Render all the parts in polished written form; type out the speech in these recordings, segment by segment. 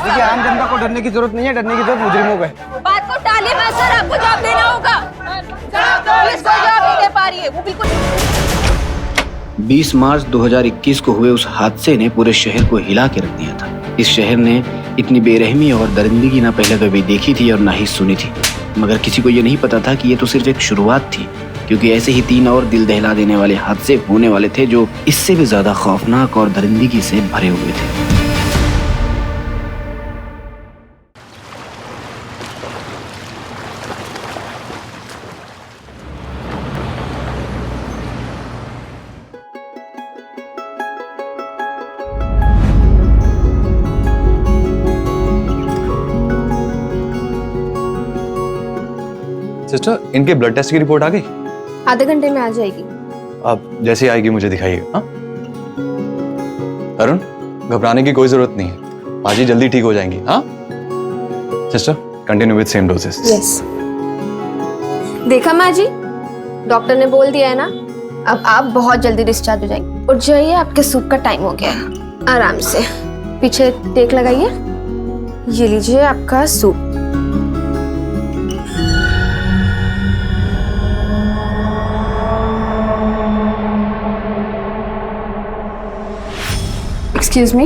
देखिए आम जनता को डरने की जरूरत नहीं है, डरने की जरूरत मुजरिमों को है। बात को टालिए मत सर, आपको जवाब देना होगा। पुलिस कोई जवाब नहीं दे पा रही है, वो बिल्कुल। 20 मार्च 2021 को हुए उस हादसे ने पूरे शहर को हिला के रख दिया था। इस शहर ने इतनी बेरहमी और दरिंदगी ना पहले कभी देखी थी और ना ही सुनी थी। मगर किसी को ये नहीं पता था कि ये तो सिर्फ एक शुरुआत थी, क्योंकि ऐसे ही 3 और दिल दहला देने वाले हादसे होने वाले थे जो इससे भी ज्यादा खौफनाक और दरिंदगी से भरे हुए थे। सिस्टर, इनके ब्लड टेस्ट की रिपोर्ट आ गई? आधे घंटे में आ जाएगी। अब जैसे आएगी मुझे दिखाइएगा। हाँ अरुण, घबराने की कोई जरूरत नहीं है, बाजी जल्दी ठीक हो जाएंगी। हाँ sister, continue with same doses. Yes. देखा माँ जी, डॉक्टर ने बोल दिया है ना, अब आप बहुत जल्दी डिस्चार्ज हो जाएंगे। उठ जाइए, आपके सूप का टाइम हो गया है। आराम से पीछे टेक लगाइए। ये लीजिए आपका सूप। Excuse me.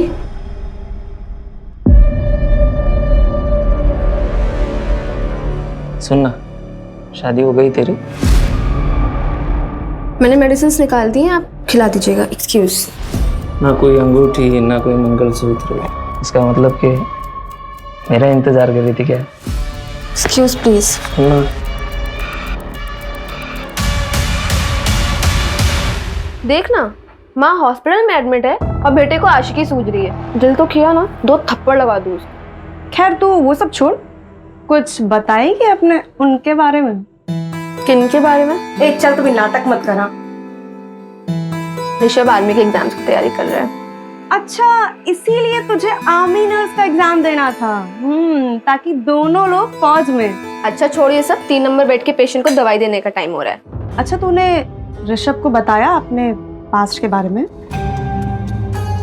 सुनना, शादी हो गई तेरी? मैंने मेडिसिन निकाल दी हैं, आप खिला दीजिएगा। एक्सक्यूज। ना कोई अंगूठी, ना कोई मंगलसूत्र, इसका मतलब कि मेरा इंतजार कर रही थी क्या? Excuse please. सुनना, देखना, माँ हॉस्पिटल में एडमिट है और बेटे को आशिकी सूझ रही है। दिल तो किया ना, 2 थप्पड़ लगा दूँ उसको। खैर तू वो सब छोड़, कुछ बताएगी अपने उनके बारे में? किन के बारे में? एक चल, तू भी नाटक मत करा। ऋषभ आर्मी के एग्जाम्स की तैयारी कर रहा है। अच्छा, इसीलिए तुझे आर्मी नर्स का एग्जाम देना था? ताकि दोनों लोग फौज में। अच्छा छोड़िए सब, 3 नंबर बेड के पेशेंट को दवाई देने का टाइम हो रहा है। अच्छा, तूने ऋषभ को बताया अपने पास्ट के बारे में?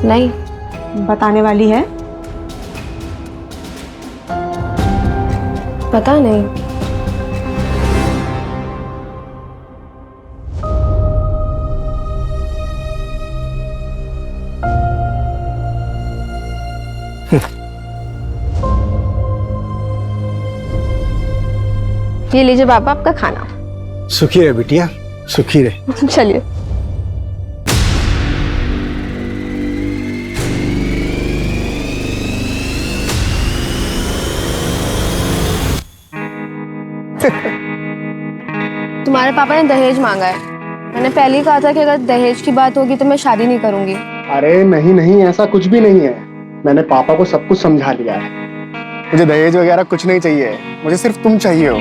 नहीं। बताने वाली है? पता नहीं। ये लीजिए बाबा आपका खाना। सुखी रहे बिटिया, सुखी रहे। चलिए। तुम्हारे पापा ने दहेज मांगा है। मैंने पहले ही कहा था कि अगर दहेज की बात होगी तो मैं शादी नहीं करूंगी। अरे नहीं नहीं, ऐसा कुछ भी नहीं है। मैंने पापा को सब कुछ समझा दिया है। मुझे दहेज वगैरह कुछ नहीं चाहिए, मुझे सिर्फ तुम चाहिए हो।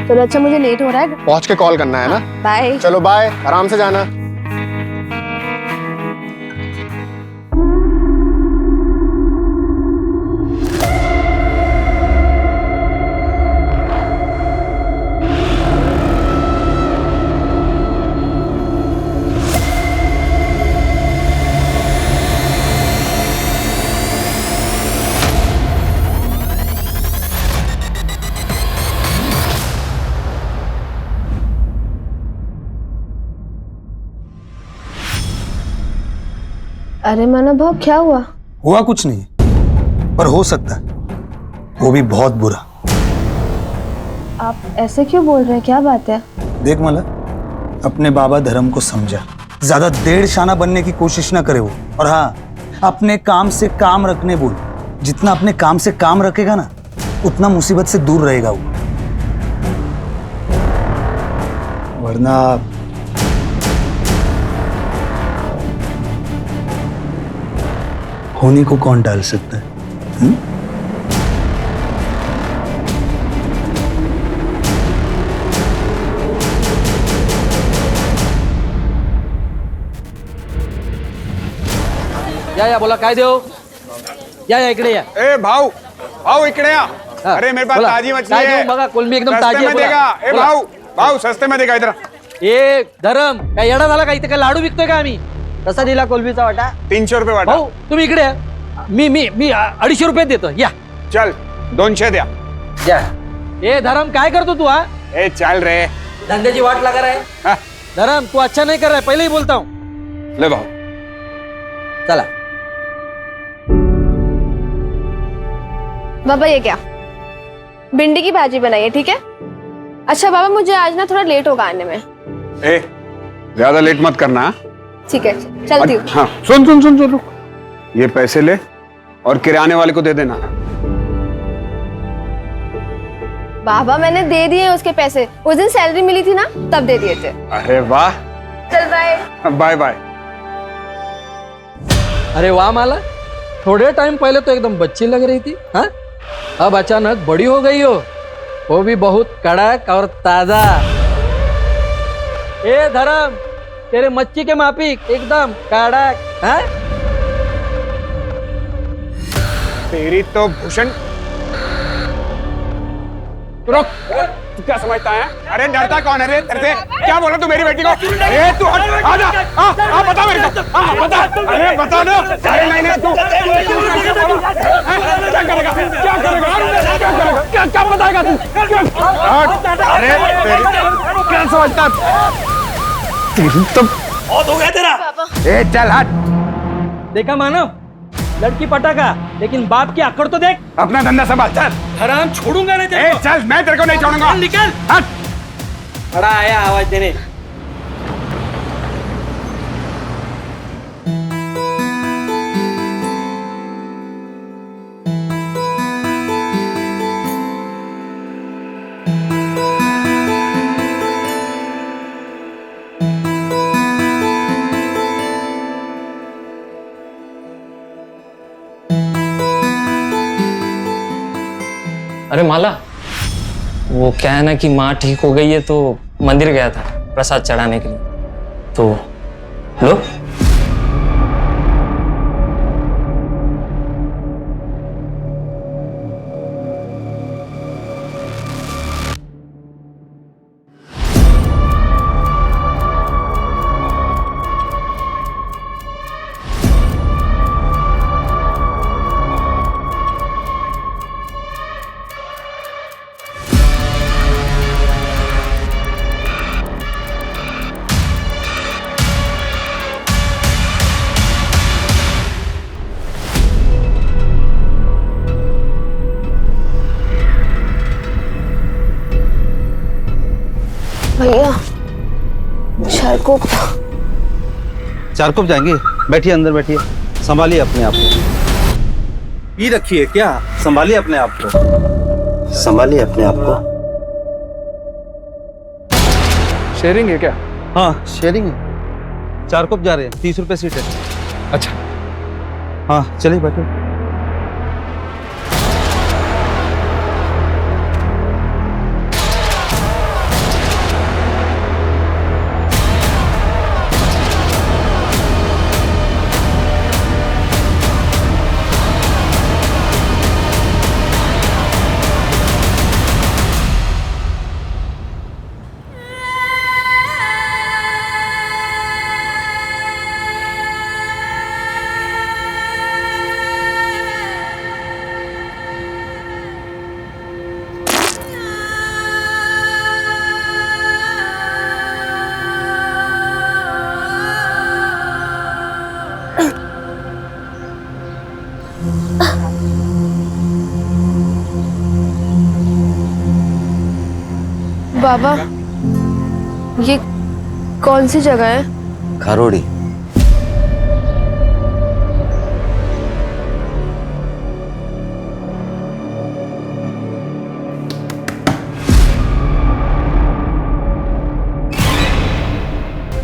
चलो अच्छा, मुझे लेट हो रहा है। पहुंच के कॉल करना है ना? बाय। चलो बाय, आराम से जाना। अरे माना भाव, क्या हुआ? हुआ कुछ नहीं, पर हो सकता है, वो भी बहुत बुरा। आप ऐसे क्यों बोल रहे हैं, क्या बात है? देख मला, अपने बाबा धर्म को समझा, ज्यादा देड़ शाना बनने की कोशिश ना करे वो। और हाँ, अपने काम से काम रखने बोल। जितना अपने काम से काम रखेगा ना, उतना मुसीबत से दूर रहेगा वो। वरना होने को कौन टाल सकता है? या बोला काय देऊ? या इकडे या। ए भाऊ, भाऊ इकडे या। अरे मेरे पास ताजी मछली है। बघा, कोलंबी एकदम सस्ते ताजी में है। देगा। ए भाऊ, भाऊ सस्ते में देगा, इधर ए धरम काय येडा झाला का इथे काय लाडू विकतोय का आम्ही कसा दिला कोलबीचा वाटा 300 रुपये वाटा भाऊ तुम्ही इकडे या. मी 250 रुपये देतो या चल 200 द्या या ए धरम काय करतो तू हा ए चल रे धंद्याची वाट लगा रहा है हा, धरम तू अच्छा नहीं कर रहा है पहले ही बोलता हूँ ले भाऊ चला बाबा ये क्या भिंडी की भाजी बनाई है ठीक है। अच्छा बाबा मुझे आज ना थोड़ा लेट होगा आने में। ए ज्यादा लेट मत करना ठीक है चलती हूँ। हाँ सुन सुन सुन सुन रुक ये पैसे ले और किराने वाले को दे देना बाबा मैंने दे दिए उसके पैसे, उस दिन सैलरी मिली थी ना तब दे दिए थे। अरे वाह चल बाय बाय बाय अरे वाह माला थोड़े टाइम पहले तो एकदम बच्ची लग रही थी हाँ अब अचानक बड़ी हो गई हो वो भी बहुत कड़क और ताजा। ए धर्म तेरे मच्छी के माफिक एकदम कड़क हाँ तेरी तो भूषण रुक तू क्या समझता है अरे डरता कौन है रे तेरे से क्या बोला तू मेरी बेटी को अरे तू हट आ जा बता मेरे को बता अरे बता ना अरे नहीं नहीं तू क्या करेगा क्या करेगा क्या बताएगा तू अरे क्या समझता तेरी तो बहुत हो गया तेरा ए चल हट देखा मानव लड़की पटाखा लेकिन बाप की आकड़ तो देख अपना धंधा संभाल चल हराम छोड़ूंगा नहीं ए चल मैं तेरे को नहीं छोड़ूंगा निकल हट बड़ा आया आवाज देने अरे माला वो क्या है ना कि माँ ठीक हो गई है तो मंदिर गया था प्रसाद चढ़ाने के लिए तो लो भैया चारकोप चारकोप जाएंगे बैठिए अंदर बैठिए संभालिए अपने आप को पी रखिए क्या संभालिए अपने आप को संभालिए अपने आप को शेयरिंग है क्या हाँ शेयरिंग है चारकोप जा रहे हैं 30 रुपए सीट है। अच्छा हाँ चलिए बैठो बाबा ये कौन सी जगह है। खारोड़ी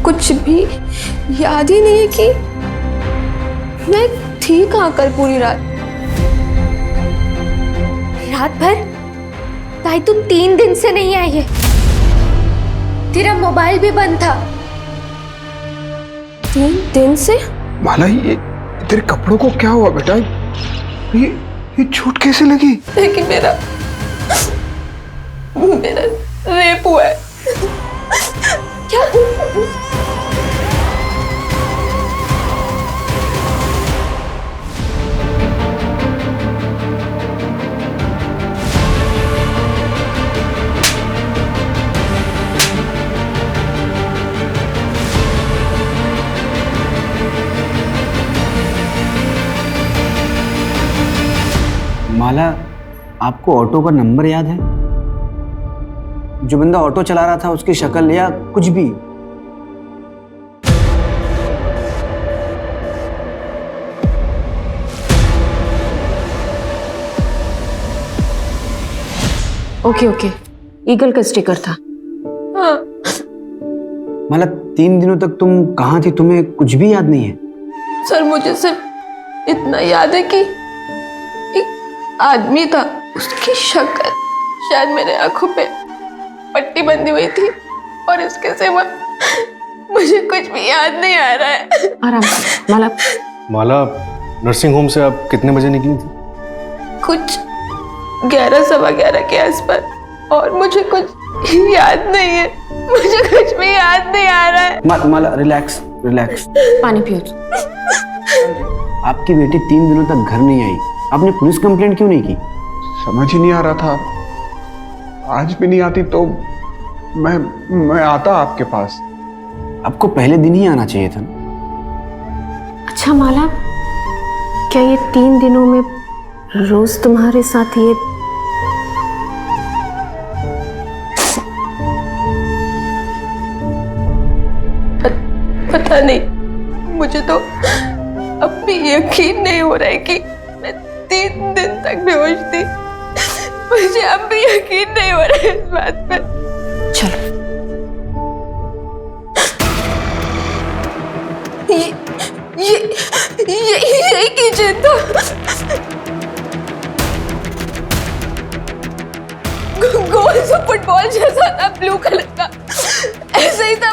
कुछ भी याद ही नहीं है कि मैं थी कहाँ कल पूरी रात। रात भर भाई तुम 3 दिन से नहीं आई है, तेरा मोबाइल भी बंद था। 3 दिन से? माला ये तेरे कपड़ों को क्या हुआ बेटा ये चोट कैसे लगी लेकिन मेरा रेप हुआ है। क्या? माला, आपको ऑटो का नंबर याद है? जो बंदा ऑटो चला रहा था उसकी शक्ल या कुछ भी? ओके, ईगल का स्टिकर था। माला, 3 दिनों तक तुम कहाँ थी? तुम्हें कुछ भी याद नहीं है? सर मुझे सिर्फ इतना याद है कि एक आदमी था, उसकी शक्ल शायद मेरे आंखों पे पट्टी बंधी हुई थी, और इसके सिवा मुझे कुछ भी याद नहीं आ रहा है। आराम से माला। माला, नर्सिंग होम से आप कितने बजे निकली थी? कुछ 11-11:15 के आसपास, और मुझे कुछ याद नहीं है, मुझे कुछ भी याद नहीं आ रहा है। माला, रिलैक्स रिलैक्स। पानी पियो। आपकी बेटी 3 दिनों तक घर नहीं आई, आपने पुलिस कंप्लेंट क्यों नहीं की? समझ ही नहीं आ रहा था, आज भी नहीं आती तो मैं आता आपके पास। आपको पहले दिन ही आना चाहिए था। अच्छा माला, क्या ये 3 दिनों में रोज तुम्हारे साथ ये पता नहीं, मुझे तो अब भी यकीन नहीं हो रहा है कि मैं 3 दिन तक बेहोश थी। मुझे अब भी यकीन नहीं हो रहा है इस बात पे। चलो, ये किचन था। गोल सा फुटबॉल जैसा था, ब्लू कलर का, ऐसे ही था।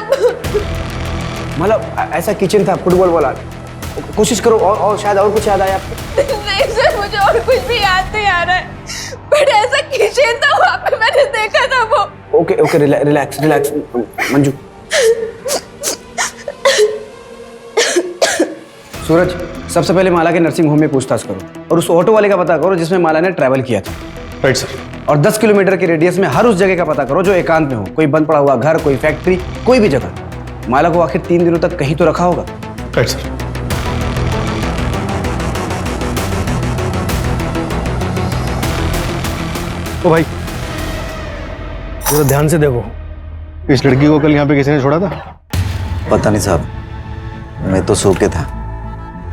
मतलब ऐसा किचन था, फुटबॉल वाला? कोशिश करो और शायद और कुछ याद आया आपको। नहीं सर, मुझे और कुछ भी याद नहीं आ रहा है, बट ऐसा किचन था, वहाँ पे मैंने देखा था वो। Okay, relax Manju. सूरज, सबसे पहले माला के नर्सिंग होम में पूछताछ करो, और उस ऑटो वाले का पता करो जिसमें माला ने ट्रैवल किया था। Right sir. और 10 किलोमीटर के रेडियस में हर उस जगह का पता करो जो एकांत में हो, कोई बंद पड़ा हुआ घर, कोई फैक्ट्री, कोई भी जगह। माला को आखिर 3 दिनों तक कहीं तो रखा होगा। Right sir. ओ भाई, जरा ध्यान से देखो, इस लड़की को कल यहाँ पे किसी ने छोड़ा था? पता नहीं साहब, मैं तो सो के था,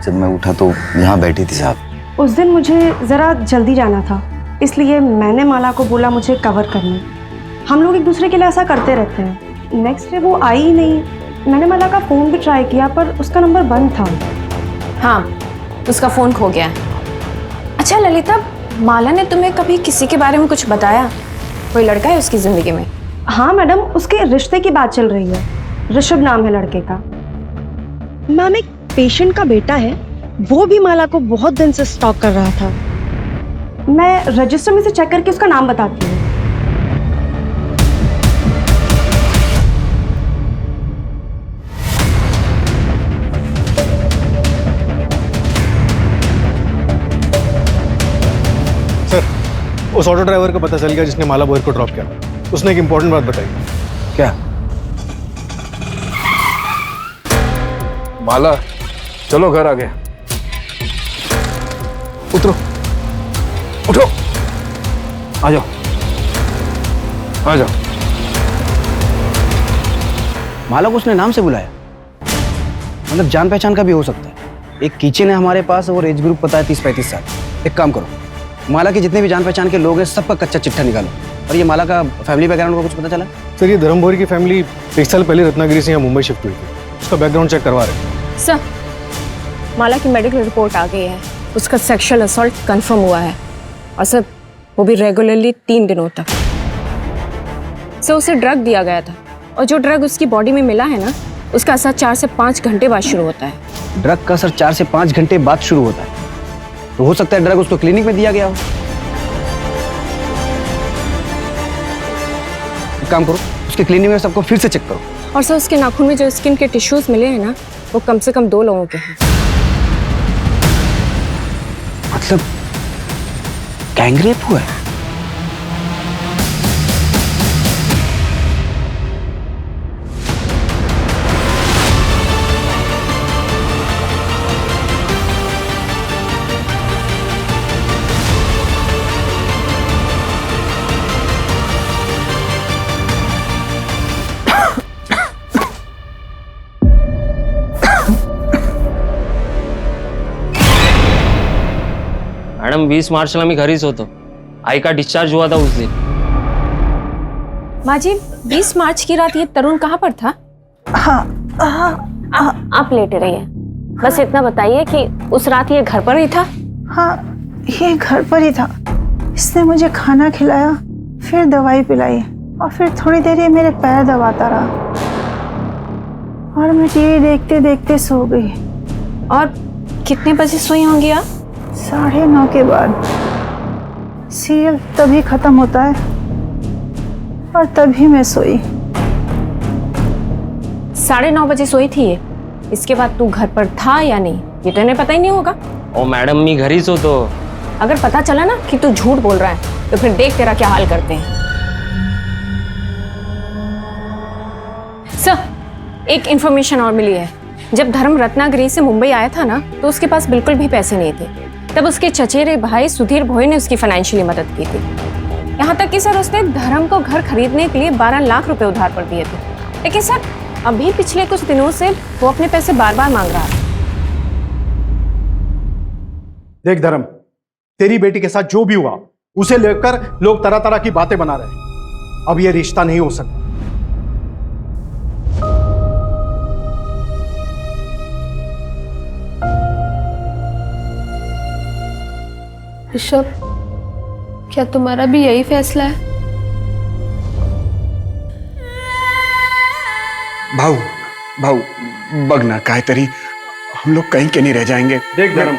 जब मैं उठा तो यहाँ बैठी थी साहब। उस दिन मुझे ज़रा जल्दी जाना था, इसलिए मैंने माला को बोला मुझे कवर करने। हम लोग एक दूसरे के लिए ऐसा करते रहते हैं। नेक्स्ट डे वो आई ही नहीं। मैंने माला का फ़ोन भी ट्राई किया, पर उसका नंबर बंद था। हाँ, उसका फ़ोन खो गया है। अच्छा ललिता, माला ने तुम्हें कभी किसी के बारे में कुछ बताया? कोई लड़का है उसकी ज़िंदगी में? हाँ मैडम, उसके रिश्ते की बात चल रही है। ऋषभ नाम है लड़के का। मैम, एक पेशेंट का बेटा है, वो भी माला को बहुत दिन से स्टॉक कर रहा था। मैं रजिस्टर में से चेक करके उसका नाम बताती हूँ। सर, उस ऑटो ड्राइवर का पता चल गया जिसने माला बोयर को ड्रॉप किया। उसने एक इंपॉर्टेंट बात बताई। क्या? माला, चलो घर आ गए। उतरो, उठो, आ जाओ। माला को उसने नाम से बुलाया? मतलब जान पहचान का भी हो सकता है। एक किचन है हमारे पास और एज ग्रुप पता है 30-35 साल। एक काम करो, माला के जितने भी जान पहचान के लोग हैं सबका कच्चा चिट्ठा निकालो। और ये माला का फैमिली बैकग्राउंड का कुछ पता चला? सर, ये धर्म भोरी की फैमिली 1 साल पहले रत्नागिरी से यहाँ मुंबई शिफ्ट हुई थी। उसका बैकग्राउंड चेक करवा रहे हैं। सर, माला की मेडिकल रिपोर्ट आ गई है, उसका सेक्सुअल असॉल्ट कंफर्म हुआ है, और सर वो भी रेगुलरली 3 दिनों तक। सर उसे ड्रग दिया गया था, और जो ड्रग उसकी बॉडी में मिला है ना, उसका असर 4 से 5 घंटे बाद शुरू होता है। ड्रग का असर 4 से 5 घंटे बाद शुरू होता है, तो हो सकता है ड्रग उसको क्लिनिक में दिया गया हो। एक काम करो, उसके क्लिनिक में सबको फिर से चेक करो, और सर उसके नाखून में जो स्किन के टिश्यूज मिले हैं ना, वो कम से कम 2 लोगों के हैं। मतलब गैंगरेप हुआ है? मैडम 20 मार्चला मी घरीच होतो. आई का डिस्चार्ज हुआ था उस दिन. माँ जी 20 मार्च की रात ये तरुण कहाँ पर था? आप लेटे रहिए, बस इतना बताइए कि उस रात ये घर पर ही था? हाँ, ये घर पर ही था। इसने मुझे खाना खिलाया, फिर दवाई पिलाई और फिर थोड़ी देर ये मेरे पैर दबाता रहा और मैं टीवी देखते देखते सो गई। और कितने बजे सोई होंगी आप? 9:30 के बाद। सीरियल तभी खत्म होता है और तभी मैं सोई। 9:30 बजे सोई थी ये। इसके बाद तू घर पर था या नहीं ये तो इन्हें पता ही नहीं होगा। ओ मैडम मी घरीच होतो. अगर पता चला ना कि तू झूठ बोल रहा है तो फिर देख तेरा क्या हाल करते हैं। सर, एक इंफॉर्मेशन और मिली है। जब धर्म रत्नागिरी से मुंबई आया था ना, तो उसके पास बिल्कुल भी पैसे नहीं थे। तब उसके चचेरे भाई सुधीर भोई ने उसकी फाइनेंशियली मदद की थी। यहाँ तक कि सर उसने धर्म को घर खरीदने के लिए 12 लाख रुपए उधार पर दिए थे। लेकिन सर अभी पिछले कुछ दिनों से वो अपने पैसे बार बार मांग रहा है। देख धर्म, तेरी बेटी के साथ जो भी हुआ उसे लेकर लोग तरह तरह की बातें बना रहे हैं। अब यह रिश्ता नहीं हो सकता। ऋषभ, क्या तुम्हारा भी यही फैसला है? भाऊ भाऊ बघ ना काय तरी हम लोग कहीं के नहीं रह जाएंगे। देख धर्म,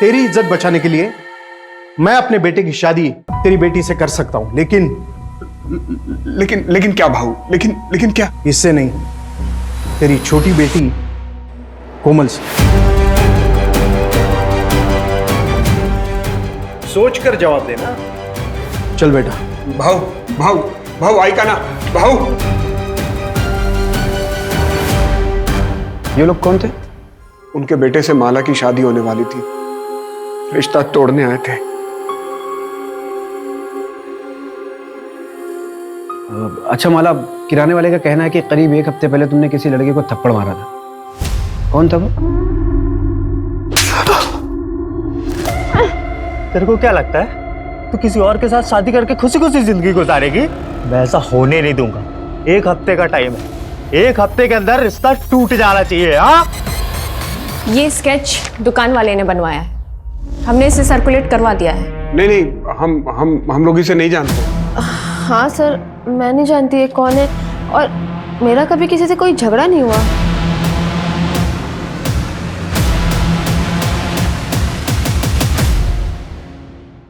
तेरी इज्जत बचाने के लिए मैं अपने बेटे की शादी तेरी बेटी से कर सकता हूं, लेकिन क्या भाऊ? लेकिन क्या? इससे नहीं, तेरी छोटी बेटी कोमल से। सोच कर जवाब देना। चल बेटा। भाऊ भाऊ भाऊ ऐका ना भाऊ। ये लोग कौन थे? उनके बेटे से माला की शादी होने वाली थी, रिश्ता तोड़ने आए थे। अच्छा माला, किराने वाले का कहना है कि करीब 1 हफ्ते पहले तुमने किसी लड़के को थप्पड़ मारा था। कौन था वो? तेरे को क्या लगता है तू किसी और के साथ शादी करके खुशी खुशी जिंदगी गुजारेगी? मैं ऐसा होने नहीं दूंगा। 1 हफ्ते का टाइम है, 1 हफ्ते के अंदर रिश्ता टूट जाना चाहिए। हाँ, ये स्केच दुकान वाले ने बनवाया है, हमने इसे सर्कुलेट करवा दिया है। नहीं, हम लोग इसे नहीं जानते। हाँ सर, मैं नहीं जानती ये कौन है और मेरा कभी किसी से कोई झगड़ा नहीं हुआ।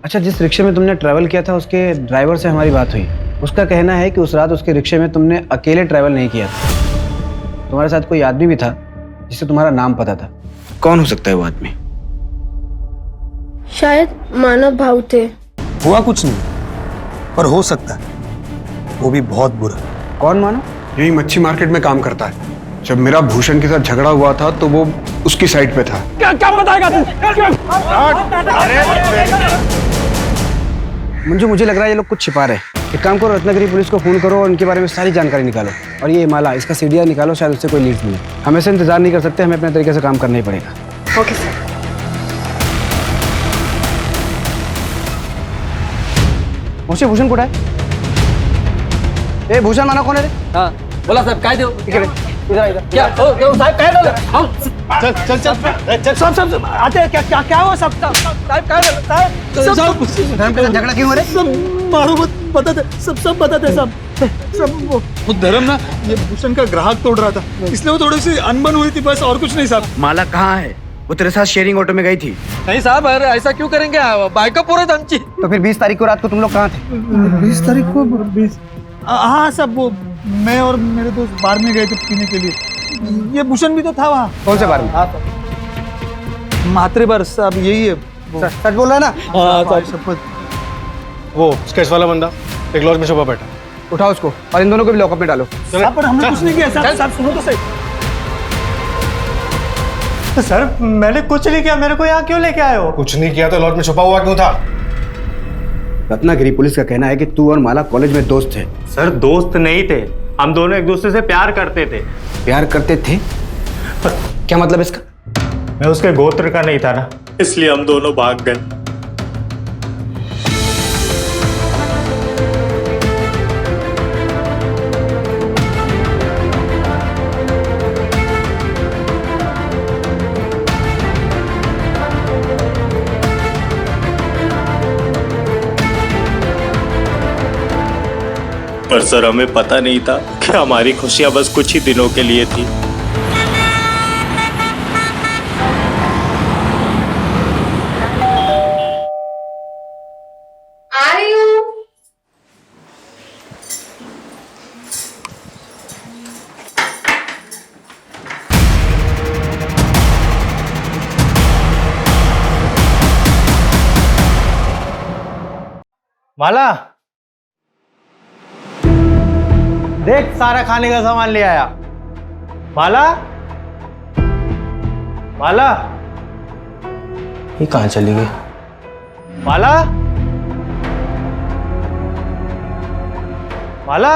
अच्छा, जिस रिक्शे में तुमने ट्रैवल किया था उसके ड्राइवर से हमारी बात हुई। उसका कहना है कि उस रात उसके रिक्शे में तुमने अकेले ट्रैवल नहीं किया था, तुम्हारे साथ कोई आदमी भी था जिसे तुम्हारा नाम पता था। कौन हो सकता है वो आदमी? शायद मानव भाव थे। हुआ कुछ नहीं, पर हो सकता है वो भी बहुत बुरा। कौन मानो? यही मच्छी मार्केट में काम करता है। जब मेरा भूषण के साथ झगड़ा हुआ था तो वो उसकी साइड पे था। क्या बताएगा तू? मुझे लग रहा है ये लोग कुछ छिपा रहे हैं। एक काम करो, रत्नागिरी पुलिस को फोन करो और उनके बारे में सारी जानकारी निकालो। और ये माला, इसका सीडीआर निकालो, शायद उससे कोई लीड मिले। हम ऐसे इंतजार नहीं कर सकते, हमें अपने तरीके से काम करना ही पड़ेगा। Okay sir. मुझे भूषण कुठे आहे? ए भूषण माना कोण आहे रे? हाँ बोला साहब, काय देऊ? इधर क्या साहब काय झालं? चल आते क्या हुआ? सब साहब क्या साहब झगड़ा क्यों हो रहा है? मारो मत, बताते सब बताते सब वो धर्म ना ये भूषण का ग्राहक तोड़ रहा था, इसलिए वो थोड़ी सी अनबन हुई थी, बस और कुछ नहीं साहब। माला कहाँ है? वो तेरे साथ शेयरिंग ऑटो में गई थी। नहीं साहब, अरे ऐसा क्यों करेंगे? बाइक पूरे आमची। तो फिर 20 तारीख को रात को तुम लोग कहाँ थे? 20 तारीख को? हाँ सब वो मैं और मेरे दोस्त बार में गए थे पीने के लिए। ये भूषण भी तो था वहाँ। कौन से बार में? मात्रे बार साहब, यही है। सच बोल रहा है ना? हाँ शपथ। वो स्केच वाला बंदा एक लॉज में छुपा बैठा। उठाओ उसको और इन दोनों को भी लॉकअप में डालो। साहब पर हमने कुछ नहीं किया। साहब सुनो तो सही। सर मैंने कुछ नहीं किया, मेरे को यहाँ क्यों लेके आए हो? कुछ नहीं किया तो लॉज में छुपा हुआ क्यों था? रत्नागिरी पुलिस का कहना है कि तू और माला कॉलेज में दोस्त थे। सर दोस्त नहीं थे, हम दोनों एक दूसरे से प्यार करते थे। प्यार करते थे? क्या मतलब इसका? मैं उसके गोत्र का नहीं था ना, इसलिए हम दोनों भाग गए। पर सर हमें पता नहीं था कि हमारी खुशियां बस कुछ ही दिनों के लिए थी। आ रही हूँ। माला देख, सारा खाने का सामान ले आया। माला, माला ये कहाँ चली गई? माला, माला,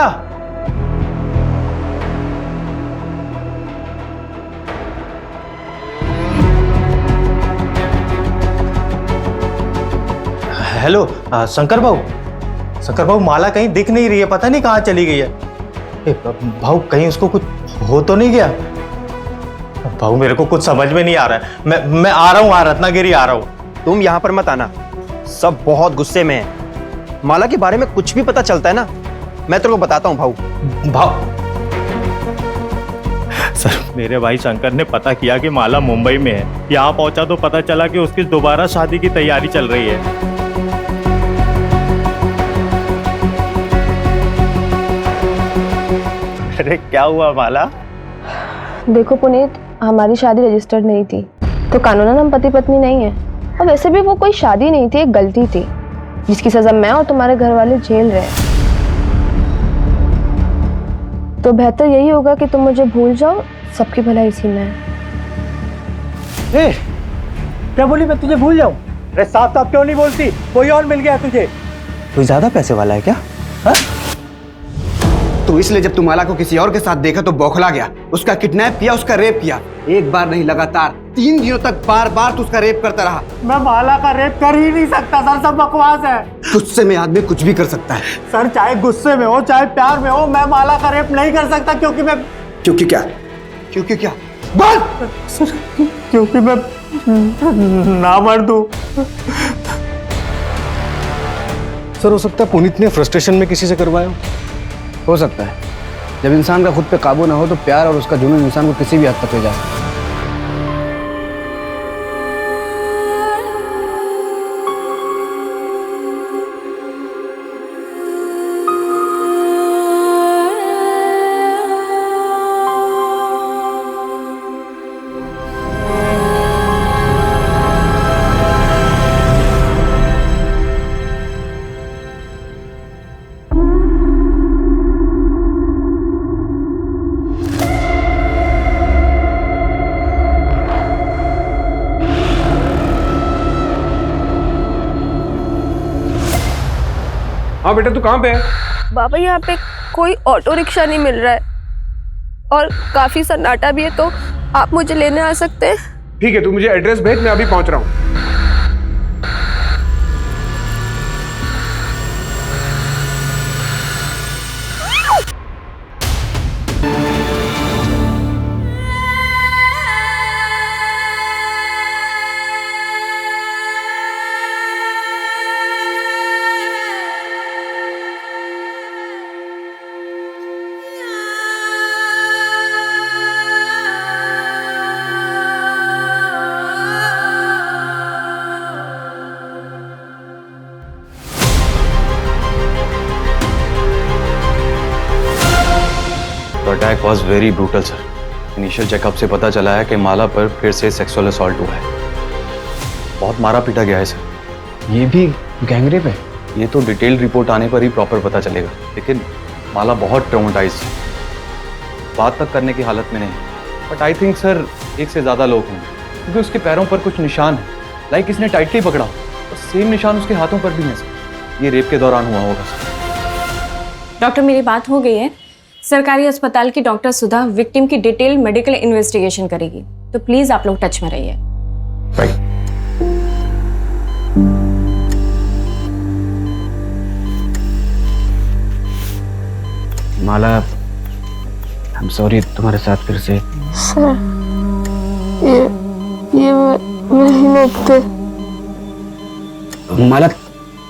हेलो शंकर भाऊ। शंकर भाऊ, माला कहीं दिख नहीं रही है, पता नहीं कहाँ चली गई है। भाऊ कहीं उसको कुछ हो तो नहीं गया? भाऊ मेरे को कुछ समझ में नहीं आ रहा है। मैं आ रहा हूँ, रत्नागिरी आ रहा हूँ। तुम यहाँ पर मत आना, सब बहुत गुस्से में है। माला के बारे में कुछ भी पता चलता है ना, मैं तेरे को बताता हूँ भाऊ। सर मेरे भाई शंकर ने पता किया कि माला मुंबई में है। यहाँ पहुंचा तो पता चला कि उसकी दोबारा शादी की तैयारी चल रही है। अरे क्या हुआ माला? देखो पुनीत, हमारी शादी रजिस्टर्ड नहीं थी, तो कानूनन हम पति पत्नी नहीं है। और वैसे भी वो कोई शादी नहीं थी, एक गलती थी जिसकी सजा मैं और तुम्हारे घर वाले झेल रहे हैं। तो बेहतर यही होगा कि तुम मुझे भूल जाओ, सबकी भलाई इसी में है। ए, क्या बोली मैं तुझे भूल जाऊं? अरे साफ साफ क्यों नहीं बोलती? कोई और मिल गया तुझे? कोई ज्यादा पैसे वाला है क्या? हा? तो इसलिए जब तू माला को किसी और के साथ देखा तो बौखला गया, उसका किडनैप किया, उसका रेप किया। एक बार नहीं, लगातार 3 दिनों तक बार बार तू उसका रेप करता रहा। मैं माला का रेप कर ही नहीं सकता सर, सब बकवास है। गुस्से में आदमी कुछ भी कर सकता है सर, चाहे गुस्से में हो चाहे प्यार में हो, मैं माला का रेप नहीं कर सकता। क्योंकि मैं क्योंकि क्या? क्योंकि क्या? बोल सर, क्योंकि मैं ना मर्द हूं। सर हो सकता है पुनीत ने फ्रस्ट्रेशन में किसी से करवाया हो सकता है। जब इंसान का खुद पे काबू ना हो तो प्यार और उसका जुनून इंसान को किसी भी हद तक ले जाए। हाँ बेटा, तू कहाँ पे है? बाबा यहाँ पे कोई ऑटो रिक्शा नहीं मिल रहा है और काफी सन्नाटा भी है, तो आप मुझे लेने आ सकते हैं? ठीक है, तू मुझे एड्रेस भेज, मैं अभी पहुंच रहा हूँ। Was very brutal sir. Initial checkup से पता चला है कि माला पर फिर से सेक्सुअल असॉल्ट हुआ है। बहुत मारा पीटा गया है सर। ये भी गैंगरेप है? ये तो डिटेल्ड रिपोर्ट आने पर ही प्रॉपर पता चलेगा, लेकिन माला बहुत ट्रॉमेटाइज्ड है, बात तक करने की हालत में नहीं। बट आई थिंक सर एक से ज्यादा लोग होंगे, क्योंकि उसके पैरों पर कुछ निशान है, लाइक इसने टाइटली पकड़ा और सेम निशान उसके हाथों पर भी हैं सर। ये रेप के दौरान हुआ होगा सर। डॉक्टर मेरी बात हो गई है। सरकारी अस्पताल की डॉक्टर सुधा विक्टिम की डिटेल मेडिकल इन्वेस्टिगेशन करेगी, तो प्लीज आप लोग टच में रहिए। माला, आई एम सॉरी तुम्हारे साथ फिर से। सर ये वही लोग थे। माला,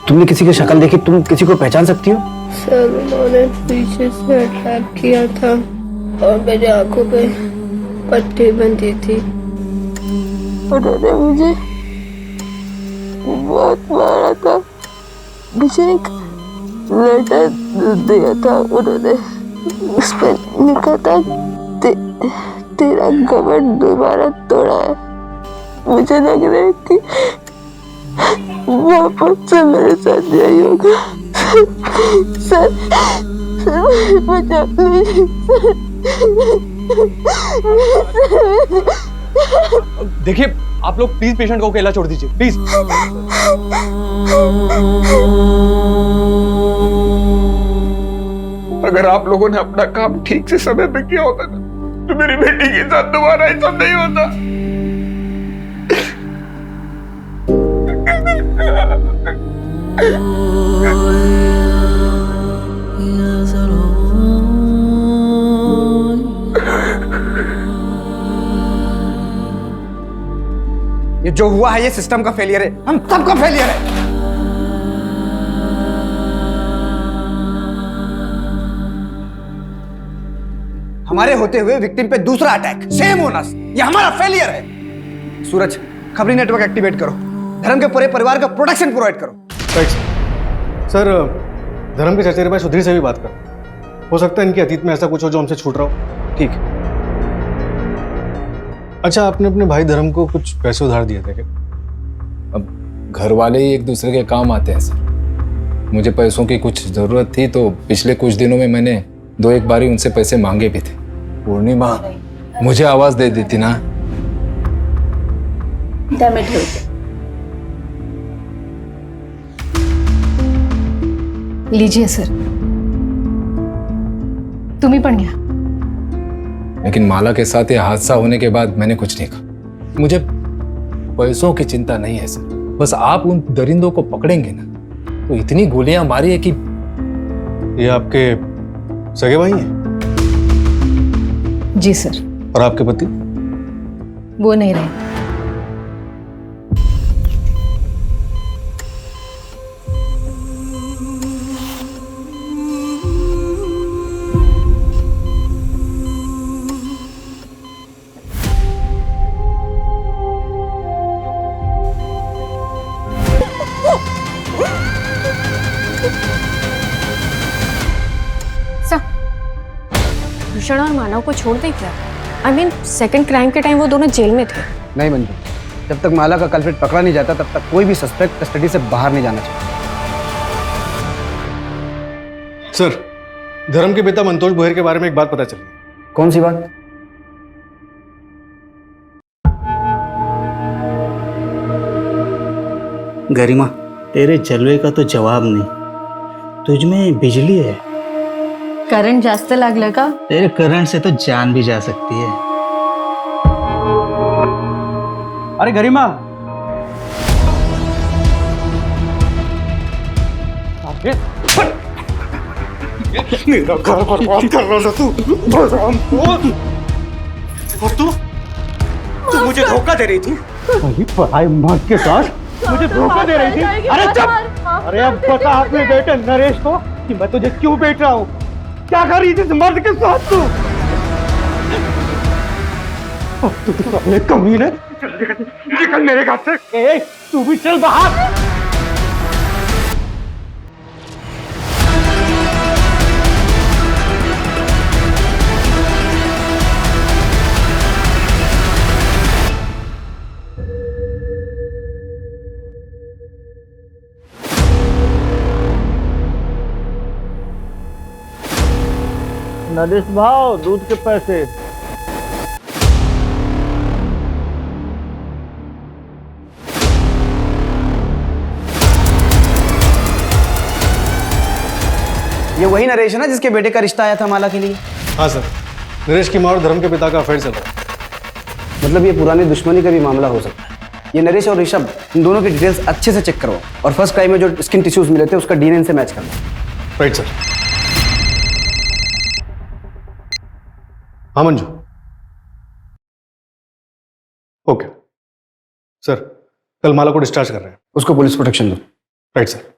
तुमने किसी की शक्ल देखी? तुम किसी को पहचान सकती हो? सर उन्होंने पीछे से अटैक किया था और मेरी आंखों पे पट्टी बंधी थी। उन्होंने मुझे बहुत मारा था। मुझे एक लेटर दिया था उन्होंने, उस पर लिखा था तेरा घमंड दोबारा तोड़ा है। मुझे लग रहा है कि वापस से मेरे साथ यही होगा। सर बचा लीजिए सर। देखिए आप लोग प्लीज पेशेंट को अकेला छोड़ दीजिए प्लीज। अगर आप लोगों ने अपना काम ठीक से समय पे किया होता ना, तो मेरी बेटी के साथ दोबारा ऐसा नहीं होता। ये जो हुआ है ये सिस्टम का फेलियर है, हम सबका फेलियर है। हमारे होते हुए विक्टिम पे दूसरा अटैक, सेम बोनस, ये हमारा फेलियर है। सूरज, खबरी नेटवर्क एक्टिवेट करो, धर्म के पूरे परिवार का प्रोटेक्शन प्रोवाइड करो। सर धर्म के चचेरे भाई सुधीर से भी बात कर, हो सकता है इनके अतीत में ऐसा कुछ हो जो हमसे छूट रहा हो। ठीक है। अच्छा, आपने अपने भाई धर्म को कुछ पैसे उधार दिए थे क्या? अब घर वाले ही एक दूसरे के काम आते हैं सर। मुझे पैसों की कुछ ज़रूरत थी तो पिछले कुछ दिनों में मैंने 2-1 बारी उनसे पैसे मांगे भी थे। पूर्णिमा मुझे आवाज़ दे देती ना। लीजिए सर, तुम्ही पण घ्या। लेकिन माला के साथ ये हादसा होने के बाद मैंने कुछ नहीं कहा। मुझे पैसों की चिंता नहीं है सर, बस आप उन दरिंदों को पकड़ेंगे ना तो इतनी गोलियां मारी है कि। ये आपके सगे भाई हैं? जी सर। और आपके पति? वो नहीं रहे। भूषण और मानव को छोड़ दे क्या? आई मीन सेकंड क्राइम के टाइम वो दोनों जेल में थे। नहीं मंजू, जब तक माला का कल्प्रिट पकड़ा नहीं जाता तब तक कोई भी सस्पेक्ट कस्टडी से बाहर नहीं जाना चाहिए। सर, धर्म के पिता मंतोष बोहर के बारे में एक बात पता चली। कौन सी बात? गरिमा, तेरे जलवे का तो जवाब नहीं, तुझमें बिजली है। करंट जास्त लागलं का? तेरे करंट से तो जान भी जा सकती है। अरे गरिमा, मेरा घर बर्बाद कर रहा था तू। और तू मुझे धोखा दे रही थी। पढ़ाई मर्द के साथ मुझे धोखा दे रही थी। अरे चुप! अरे अब बता अपने बेटे नरेश को कि मैं तुझे क्यों बेच रहा हूँ। क्या कर रही थी इस मर्द के साथ तू? तू तो अपने कमीने, निकल मेरे घर से। ए, तू भी चल बाहर। नरेश भाव दूध के पैसे। ये वही नरेश है ना जिसके बेटे का रिश्ता आया था माला के लिए? हाँ सर, नरेश की माँ और धर्म के पिता का अफेयर चल रहा है। मतलब ये पुरानी दुश्मनी का भी मामला हो सकता है। ये नरेश और ऋषभ, इन दोनों की डिटेल्स अच्छे से चेक करवाओ और फर्स्ट क्राइम में जो स्किन टिश्यूज मिले थे उसका डीएनए से मैच करना। Right sir. हाँ मंजू। ओके सर, कल माला को डिस्चार्ज कर रहे हैं। उसको पुलिस प्रोटेक्शन दो। Right sir.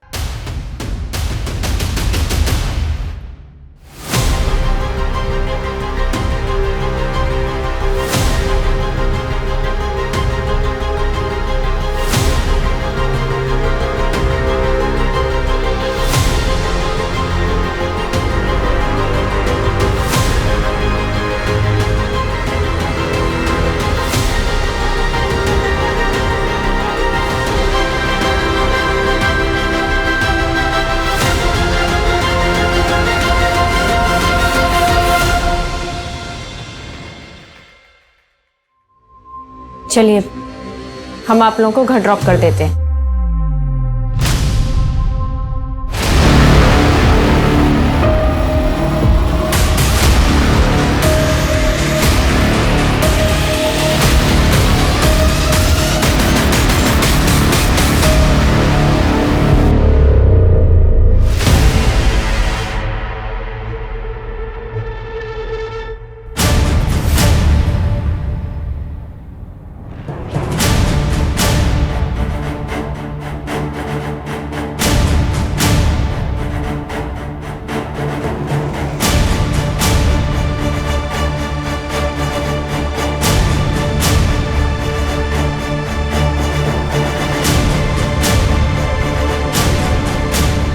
चलिए हम आप लोगों को घर ड्रॉप कर देते हैं।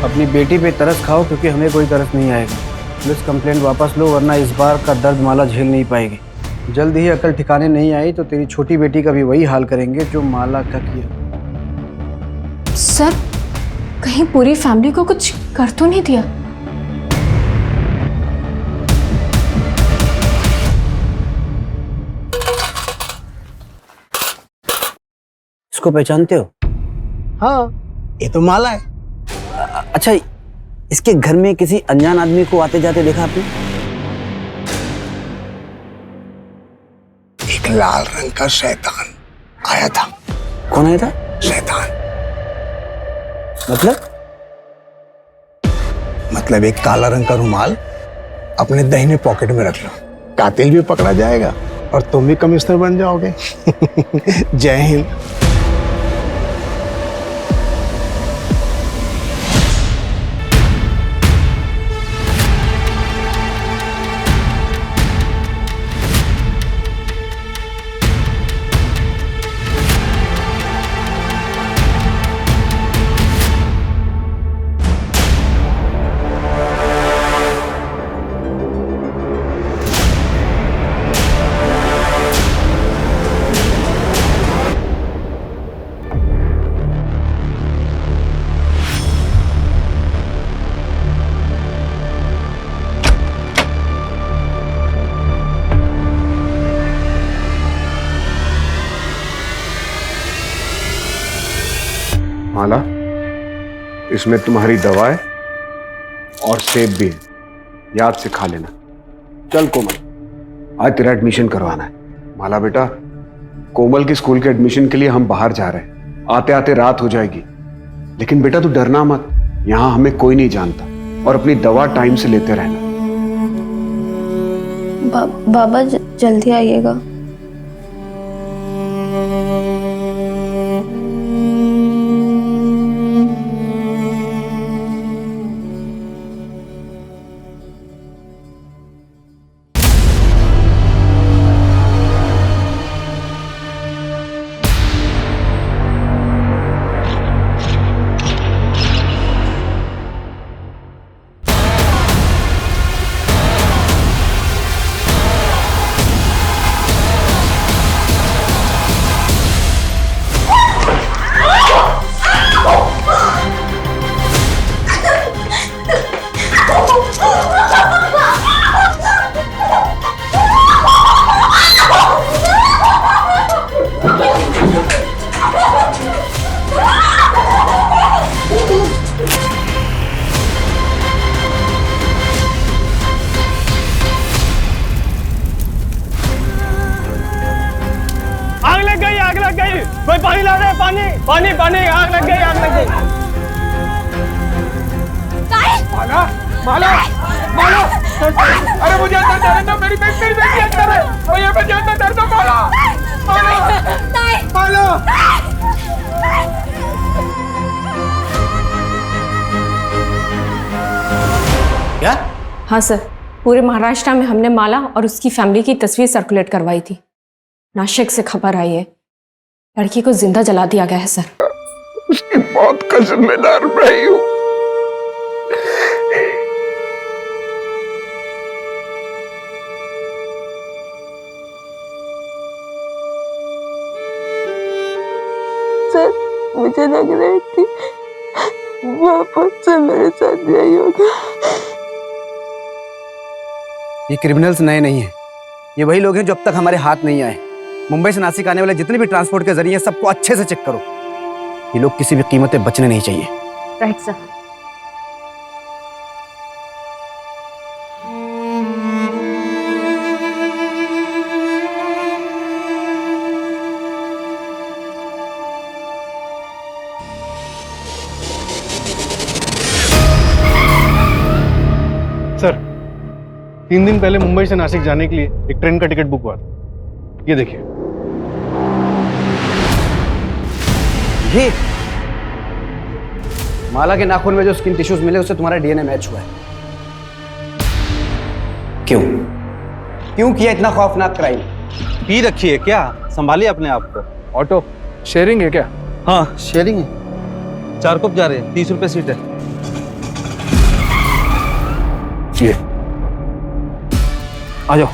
अपनी बेटी पे तरस खाओ क्योंकि हमें कोई तरस नहीं आएगा। पुलिस कंप्लेंट वापस लो वरना इस बार का दर्द माला झेल नहीं पाएगी। जल्द ही अकल ठिकाने नहीं आई तो तेरी छोटी बेटी का भी वही हाल करेंगे जो माला का किया। सर कहीं पूरी फैमिली को कुछ कर तो नहीं दिया? इसको पहचानते हो? हाँ, ये तो माला है। अच्छा, इसके घर में किसी अनजान आदमी को आते जाते देखा आपने? एक लाल रंग का शैतान आया था। कौन आया था? शैतान मतलब एक काला रंग का रुमाल अपने दाहिने पॉकेट में रख लो, कातिल भी पकड़ा जाएगा और तुम भी कमिश्नर बन जाओगे। जय हिंद। माला, इसमें तुम्हारी दवा है और सेब भी है, याद से खा लेना। चल कोमल, आज तेरा एडमिशन करवाना है। माला बेटा, कोमल की स्कूल के एडमिशन के लिए हम बाहर जा रहे हैं। आते आते रात हो जाएगी, लेकिन बेटा तू डरना मत, यहाँ हमें कोई नहीं जानता और अपनी दवा टाइम से लेते रहना। बाबा जल्दी आइएगा। कोई पानी ला दे, पानी पानी पानी, आग लग गई, आग लग गई। माला माला माला, अरे मुझे अंदर जाने दो, मेरी बेटी अंदर है, भैया मुझे अंदर जाने दो। माला माला माला। क्या? हाँ सर, पूरे महाराष्ट्र में हमने माला और उसकी फैमिली की तस्वीर सर्कुलेट करवाई थी। नासिक से खबर आई है, लड़की को जिंदा जला दिया गया है सर। उसकी मौत का जिम्मेदार मैं ही हूं। सर, मुझे लग रही थी वापस से मेरे साथ यही होगा। ये क्रिमिनल्स नए नहीं हैं, ये वही लोग हैं जो अब तक हमारे हाथ नहीं आए। मुंबई से नासिक आने वाले जितने भी ट्रांसपोर्ट के जरिए सबको अच्छे से चेक करो। ये लोग किसी भी कीमत पे बचने नहीं चाहिए। Right sir. सर, 3 दिन पहले मुंबई से नासिक जाने के लिए एक ट्रेन का टिकट बुक हुआ था। ये देखिए। ये माला के नाखून में जो स्किन टिश्यूज मिले उससे तुम्हारा डीएनए मैच हुआ है। क्यों क्यों किया इतना खौफनाक क्राइम? पी रखी है क्या? संभालिए अपने आप को। ऑटो शेयरिंग है क्या? हाँ शेयरिंग है, 4 कप जा रहे हैं, 30 रुपए सीट है। ये आ जाओ।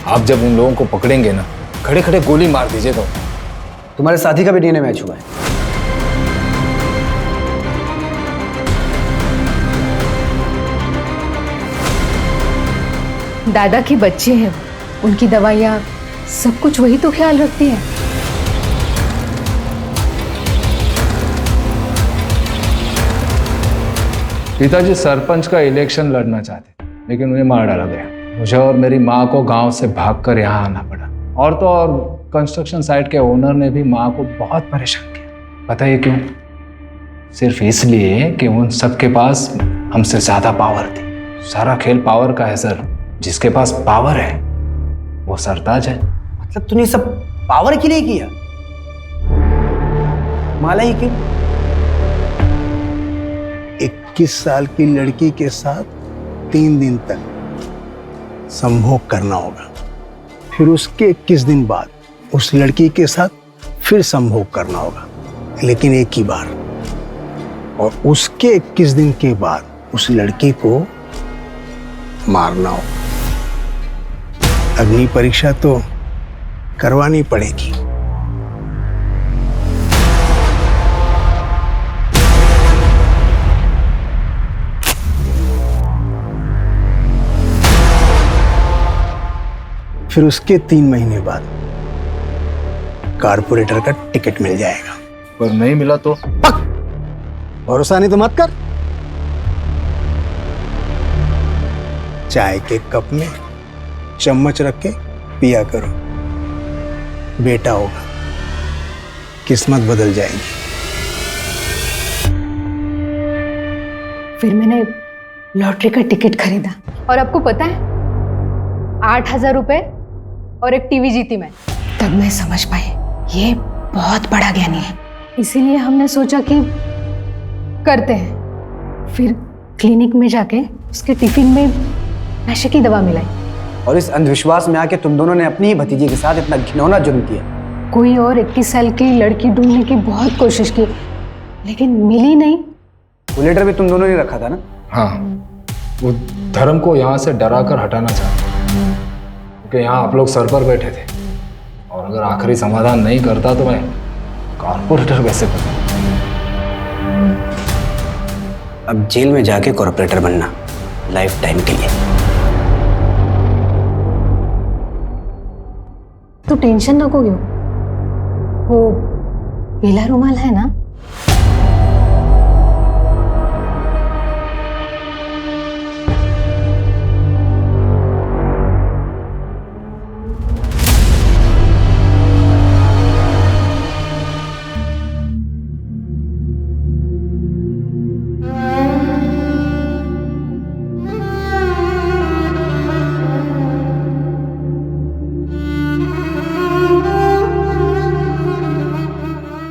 आप जब उन लोगों को पकड़ेंगे ना, खड़े खड़े गोली मार दीजिएगा। तुम्हारे साथी का भी डीएनए मैच हुआ है। दादा की बच्चे हैं, उनकी दवाइयाँ सब कुछ वही तो ख्याल रखती है। पिताजी सरपंच का इलेक्शन लड़ना चाहते, लेकिन उन्हें मार डाला गया। मुझे और मेरी माँ को गांव से भागकर यहाँ आना पड़ा। और तो और कंस्ट्रक्शन साइट के ओनर ने भी माँ को बहुत परेशान किया। पता है क्यों? सिर्फ इसलिए कि उन सबके पास हमसे ज्यादा पावर थी। सारा खेल पावर का है सर। जिसके पास पावर है वो सरताज है। मतलब तूने सब पावर के लिए किया? माला ही क्यों? 21 साल की लड़की के साथ 3 दिन तक संभोग करना होगा, फिर उसके 21 दिन बाद उस लड़की के साथ फिर संभोग करना होगा, लेकिन एक ही बार। और उसके 21 दिन के बाद उस लड़की को मारना होगा। अग्नि परीक्षा तो करवानी पड़ेगी। फिर उसके 3 महीने बाद कारपोरेटर का टिकट मिल जाएगा। पर नहीं मिला तो? भरोसा नहीं तो मत कर। चाय के कप में चम्मच रख के पिया करो, बेटा होगा, किस्मत बदल जाएगी। फिर मैंने लॉटरी का टिकट खरीदा और आपको पता है 8,000 रुपए और एक टीवी जीती मैं। तब मैं समझ पाई ये बहुत बड़ा ज्ञानी है, इसीलिए हमने सोचा कि करते हैं। फिर क्लिनिक में जाके उसके टिफिन में नशे की दवा मिलाई। और इस अंधविश्वास में आके तुम दोनों ने अपनी ही भतीजी के साथ इतना घिनौना जुर्म किया। कोई और 21 साल की लड़की ढूंढने की बहुत कोशिश की, लेकिन मिली नहीं। वो लेटर भी तुम दोनों ने रखा था ना? हाँ, वो धर्म को यहाँ से डरा कर हटाना चाहते, क्योंकि यहाँ आप लोग सर पर बैठे थे। और अगर आखिरी समाधान नहीं करता तो मैं कॉर्पोरेटर कैसे बनूं? अब जेल में जाके कॉर्पोरेटर बनना, लाइफ टाइम के लिए। तो टेंशन नको घेऊ, वो पीला रुमाल है ना?